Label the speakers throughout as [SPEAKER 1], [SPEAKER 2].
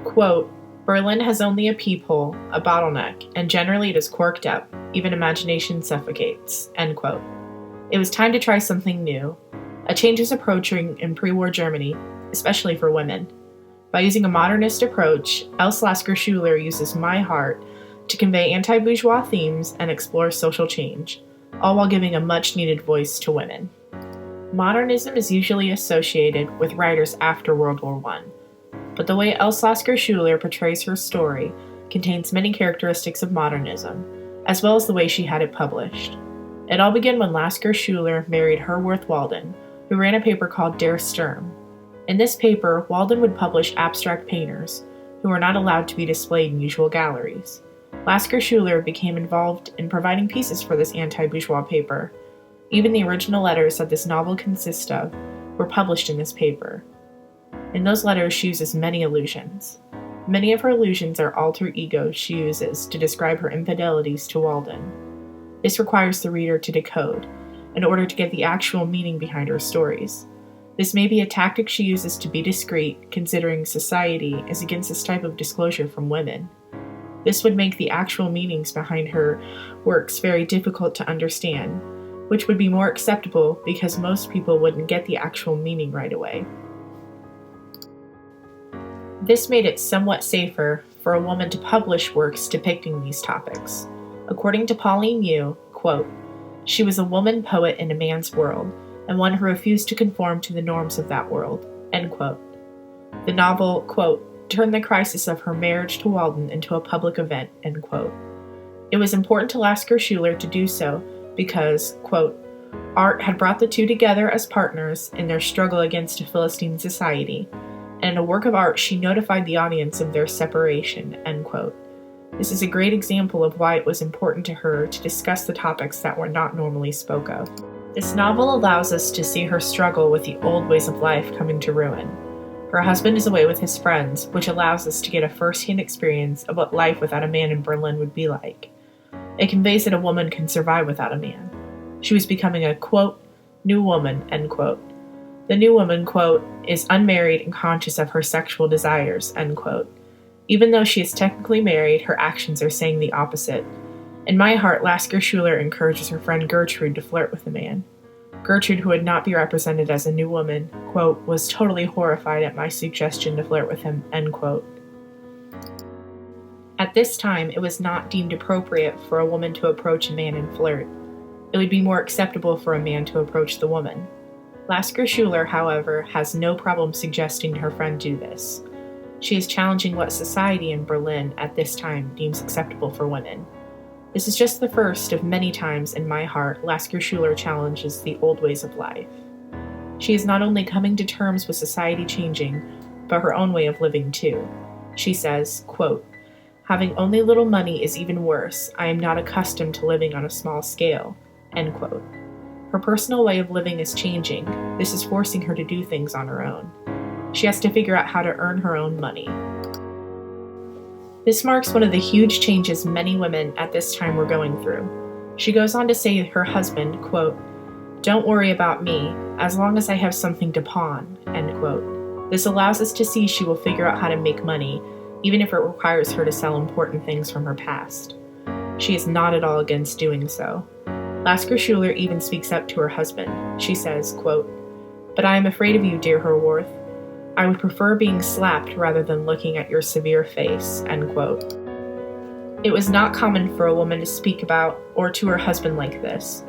[SPEAKER 1] Quote, Berlin has only a peephole, a bottleneck, and generally it is corked up. Even imagination suffocates. End quote. It was time to try something new. A change is approaching in pre-war Germany, especially for women. By using a modernist approach, Else Lasker Schuler uses My Heart to convey anti-bourgeois themes and explore social change, all while giving a much-needed voice to women. Modernism is usually associated with writers after World War I, but the way Else Lasker Schuler portrays her story contains many characteristics of modernism, as well as the way she had it published. It all began when Lasker Schuler married Herworth Walden, who ran a paper called Der Sturm. In this paper, Walden would publish abstract painters, who were not allowed to be displayed in usual galleries. Lasker Schuler became involved in providing pieces for this anti-bourgeois paper. Even the original letters that this novel consists of were published in this paper. In those letters, she uses many allusions. Many of her allusions are alter egos she uses to describe her infidelities to Walden. This requires the reader to decode, in order to get the actual meaning behind her stories. This may be a tactic she uses to be discreet, considering society is against this type of disclosure from women. This would make the actual meanings behind her works very difficult to understand, which would be more acceptable because most people wouldn't get the actual meaning right away. This made it somewhat safer for a woman to publish works depicting these topics. According to Pauline Yu, quote, she was a woman poet in a man's world, and one who refused to conform to the norms of that world, end quote. The novel, quote, turned the crisis of her marriage to Walden into a public event, end quote. It was important to Lasker Schuler to do so because, quote, art had brought the two together as partners in their struggle against a Philistine society, and in a work of art she notified the audience of their separation, end quote. This is a great example of why it was important to her to discuss the topics that were not normally spoke of. This novel allows us to see her struggle with the old ways of life coming to ruin. Her husband is away with his friends, which allows us to get a first-hand experience of what life without a man in Berlin would be like. It conveys that a woman can survive without a man. She was becoming a, quote, new woman, end quote. The new woman, quote, is unmarried and conscious of her sexual desires, end quote. Even though she is technically married, her actions are saying the opposite. In My Heart, Lasker Schuler encourages her friend Gertrude to flirt with the man. Gertrude, who would not be represented as a new woman, quote, was totally horrified at my suggestion to flirt with him, end quote. At this time, it was not deemed appropriate for a woman to approach a man and flirt. It would be more acceptable for a man to approach the woman. Lasker Schuler, however, has no problem suggesting to her friend do this. She is challenging what society in Berlin at this time deems acceptable for women. This is just the first of many times in My Heart Lasker Schuler challenges the old ways of life. She is not only coming to terms with society changing, but her own way of living too. She says, quote, having only little money is even worse. I am not accustomed to living on a small scale, end quote. Her personal way of living is changing. This is forcing her to do things on her own. She has to figure out how to earn her own money. This marks one of the huge changes many women at this time were going through. She goes on to say to her husband, quote, don't worry about me, as long as I have something to pawn, end quote. This allows us to see she will figure out how to make money, even if it requires her to sell important things from her past. She is not at all against doing so. Lasker Schuler even speaks up to her husband. She says, quote, but I am afraid of you, dear Herworth. I would prefer being slapped rather than looking at your severe face, end quote. It was not common for a woman to speak about or to her husband like this.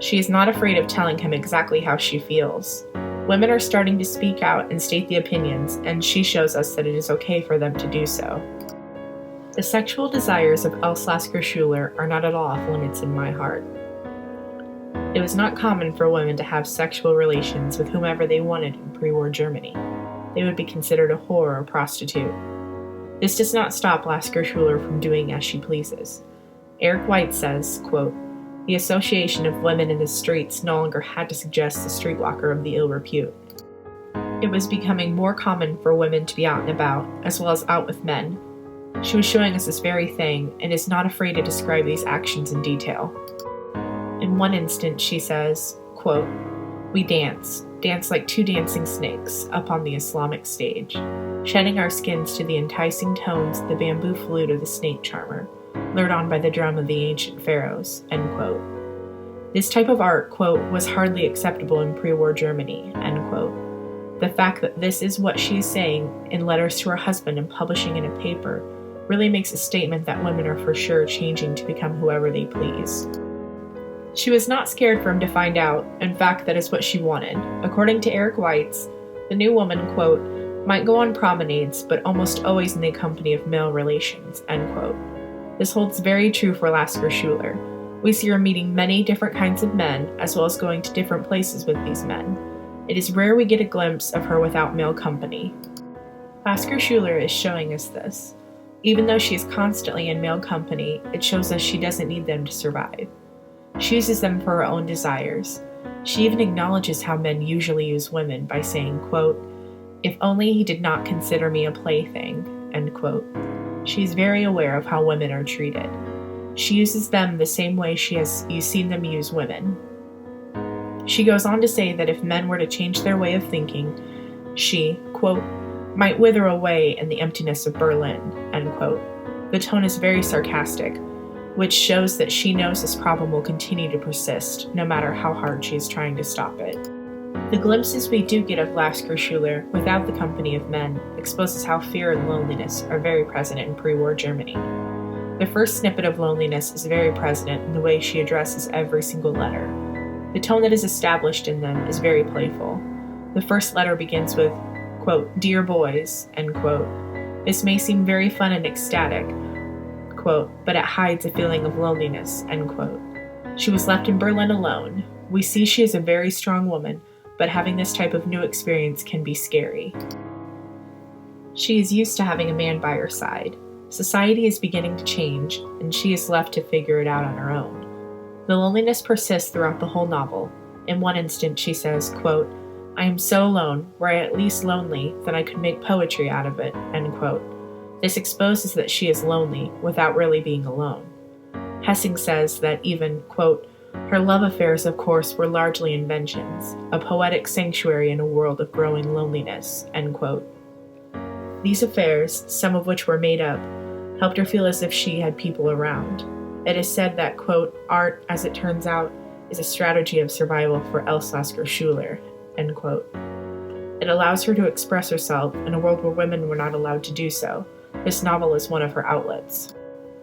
[SPEAKER 1] She is not afraid of telling him exactly how she feels. Women are starting to speak out and state the opinions, and she shows us that it is okay for them to do so. The sexual desires of Else Lasker Schuler are not at all off limits in My Heart. It was not common for women to have sexual relations with whomever they wanted in pre-war Germany. They would be considered a whore or prostitute. This does not stop Lasker Schuler from doing as she pleases. Eric White says, quote, the association of women in the streets no longer had to suggest the streetwalker of the ill repute. It was becoming more common for women to be out and about, as well as out with men. She was showing us this very thing, and is not afraid to describe these actions in detail. In one instance, she says, quote, we dance. dance like two dancing snakes upon the Islamic stage, shedding our skins to the enticing tones of the bamboo flute of the snake charmer, lured on by the drum of the ancient pharaohs, end quote. This type of art, quote, was hardly acceptable in pre-war Germany, end quote. The fact that this is what she is saying in letters to her husband and publishing in a paper really makes a statement that women are for sure changing to become whoever they please. She was not scared for him to find out. In fact, that is what she wanted. According to Eric Weitz, the new woman, quote, might go on promenades, but almost always in the company of male relations, end quote. This holds very true for Lasker Schuler. We see her meeting many different kinds of men, as well as going to different places with these men. It is rare we get a glimpse of her without male company. Lasker Schuler is showing us this. Even though she is constantly in male company, it shows us she doesn't need them to survive. She uses them for her own desires. She even acknowledges how men usually use women by saying, quote, if only he did not consider me a plaything, end quote. She is very aware of how women are treated. She uses them the same way she has seen them use women. She goes on to say that if men were to change their way of thinking, she, quote, might wither away in the emptiness of Berlin, end quote. The tone is very sarcastic, which shows that she knows this problem will continue to persist, no matter how hard she is trying to stop it. The glimpses we do get of Lasker Schuler without the company of men exposes how fear and loneliness are very present in pre-war Germany. The first snippet of loneliness is very present in the way she addresses every single letter. The tone that is established in them is very playful. The first letter begins with, quote, dear boys, end quote. This may seem very fun and ecstatic, quote, but it hides a feeling of loneliness, end quote. She was left in Berlin alone. We see she is a very strong woman, but having this type of new experience can be scary. She is used to having a man by her side. Society is beginning to change, and she is left to figure it out on her own. The loneliness persists throughout the whole novel. In one instant, she says, quote, I am so alone, were I at least lonely, that I could make poetry out of it, end quote. This exposes that she is lonely without really being alone. Hessing says that even, quote, her love affairs, of course, were largely inventions, a poetic sanctuary in a world of growing loneliness, end quote. These affairs, some of which were made up, helped her feel as if she had people around. It is said that, quote, art, as it turns out, is a strategy of survival for Else Lasker Schuler, end quote. It allows her to express herself in a world where women were not allowed to do so. This novel is one of her outlets.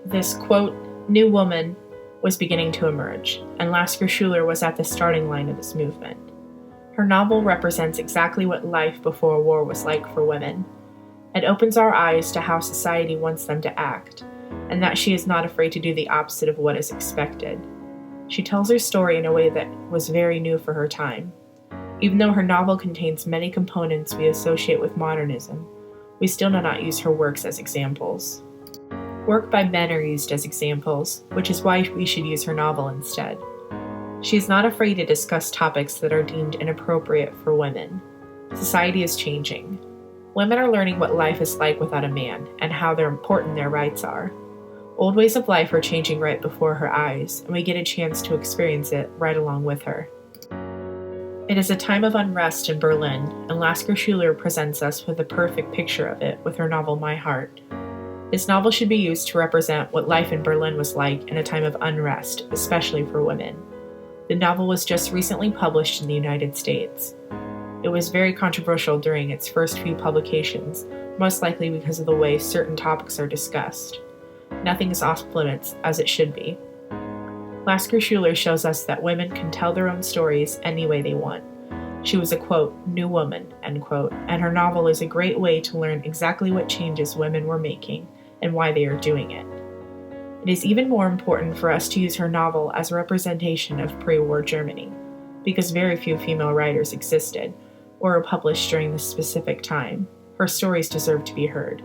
[SPEAKER 1] This, quote, new woman was beginning to emerge, and Lasker Schuler was at the starting line of this movement. Her novel represents exactly what life before war was like for women. It opens our eyes to how society wants them to act, and that she is not afraid to do the opposite of what is expected. She tells her story in a way that was very new for her time. Even though her novel contains many components we associate with modernism, we still do not use her works as examples. Work by men are used as examples, which is why we should use her novel instead. She is not afraid to discuss topics that are deemed inappropriate for women. Society is changing. Women are learning what life is like without a man and how important their rights are. Old ways of life are changing right before her eyes, and we get a chance to experience it right along with her. It is a time of unrest in Berlin, and Lasker Schuler presents us with a perfect picture of it with her novel My Heart. This novel should be used to represent what life in Berlin was like in a time of unrest, especially for women. The novel was just recently published in the United States. It was very controversial during its first few publications, most likely because of the way certain topics are discussed. Nothing is off limits, as it should be. Lasker Schuler shows us that women can tell their own stories any way they want. She was a, quote, new woman, end quote, and her novel is a great way to learn exactly what changes women were making and why they are doing it. It is even more important for us to use her novel as a representation of pre-war Germany, because very few female writers existed or were published during this specific time. Her stories deserve to be heard.